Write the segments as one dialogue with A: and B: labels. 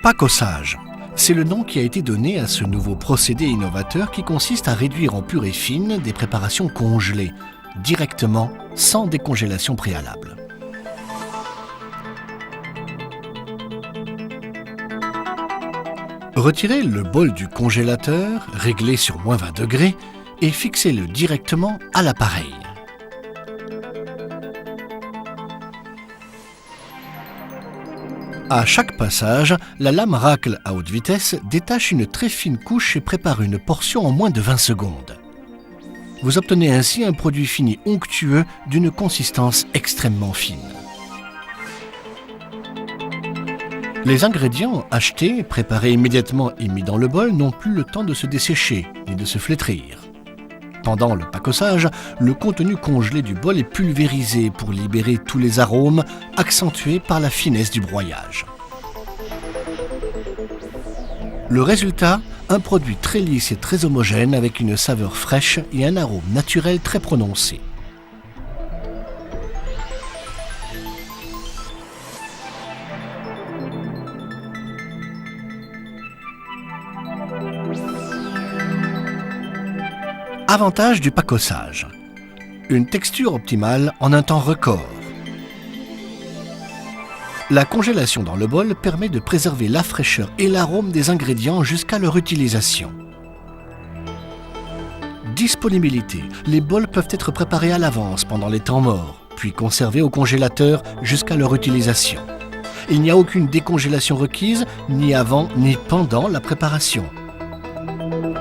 A: Pacossage, c'est le nom qui a été donné à ce nouveau procédé innovateur qui consiste à réduire en purée fine des préparations congelées, directement, sans décongélation préalable. Retirez le bol du congélateur, réglé sur moins 20 degrés, et fixez-le directement à l'appareil. À chaque passage, la lame racle à haute vitesse détache une très fine couche et prépare une portion en moins de 20 secondes. Vous obtenez ainsi un produit fini onctueux d'une consistance extrêmement fine. Les ingrédients achetés, préparés immédiatement et mis dans le bol n'ont plus le temps de se dessécher ni de se flétrir. Pendant le pacossage, le contenu congelé du bol est pulvérisé pour libérer tous les arômes, accentués par la finesse du broyage. Le résultat, un produit très lisse et très homogène avec une saveur fraîche et un arôme naturel très prononcé. Avantage du pacossage. Une texture optimale en un temps record. La congélation dans le bol permet de préserver la fraîcheur et l'arôme des ingrédients jusqu'à leur utilisation. Disponibilité. Les bols peuvent être préparés à l'avance pendant les temps morts, puis conservés au congélateur jusqu'à leur utilisation. Il n'y a aucune décongélation requise, ni avant ni pendant la préparation.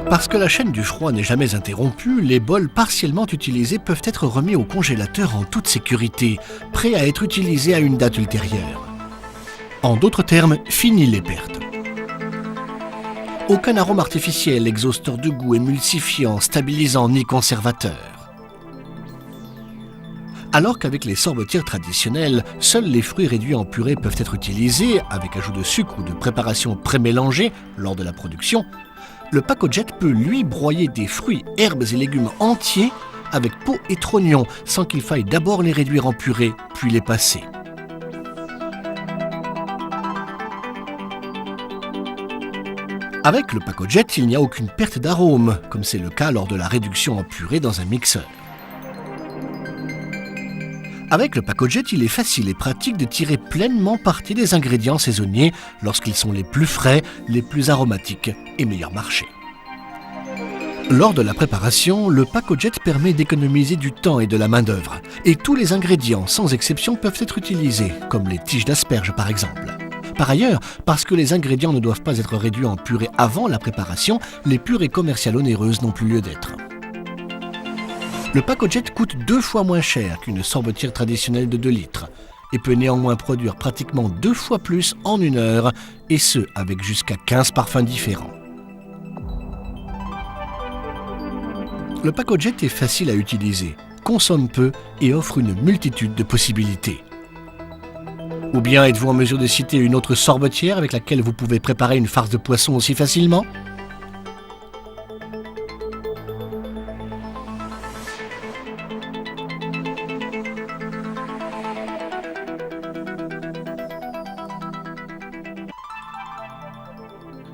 A: Parce que la chaîne du froid n'est jamais interrompue, les bols partiellement utilisés peuvent être remis au congélateur en toute sécurité, prêts à être utilisés à une date ultérieure. En d'autres termes, fini les pertes. Aucun arôme artificiel, exhausteur de goût, émulsifiant, stabilisant ni conservateur. Alors qu'avec les sorbetières traditionnelles, seuls les fruits réduits en purée peuvent être utilisés, avec ajout de sucre ou de préparation pré-mélangée lors de la production, le Pacojet peut, lui, broyer des fruits, herbes et légumes entiers avec peau et trognon, sans qu'il faille d'abord les réduire en purée, puis les passer. Avec le Pacojet, il n'y a aucune perte d'arôme, comme c'est le cas lors de la réduction en purée dans un mixeur. Avec le Pacojet, il est facile et pratique de tirer pleinement parti des ingrédients saisonniers lorsqu'ils sont les plus frais, les plus aromatiques et meilleur marché. Lors de la préparation, le Pacojet permet d'économiser du temps et de la main-d'œuvre. Et tous les ingrédients, sans exception, peuvent être utilisés, comme les tiges d'asperges par exemple. Par ailleurs, parce que les ingrédients ne doivent pas être réduits en purée avant la préparation, les purées commerciales onéreuses n'ont plus lieu d'être. Le Pacojet coûte 2 fois moins cher qu'une sorbetière traditionnelle de 2 litres et peut néanmoins produire pratiquement 2 fois plus en 1 heure, et ce avec jusqu'à 15 parfums différents. Le Pacojet est facile à utiliser, consomme peu et offre une multitude de possibilités. Ou bien êtes-vous en mesure de citer une autre sorbetière avec laquelle vous pouvez préparer une farce de poisson aussi facilement ?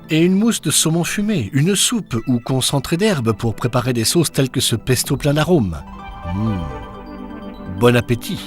A: Et une mousse de saumon fumé, une soupe ou concentré d'herbes pour préparer des sauces telles que ce pesto plein d'arômes. Bon appétit!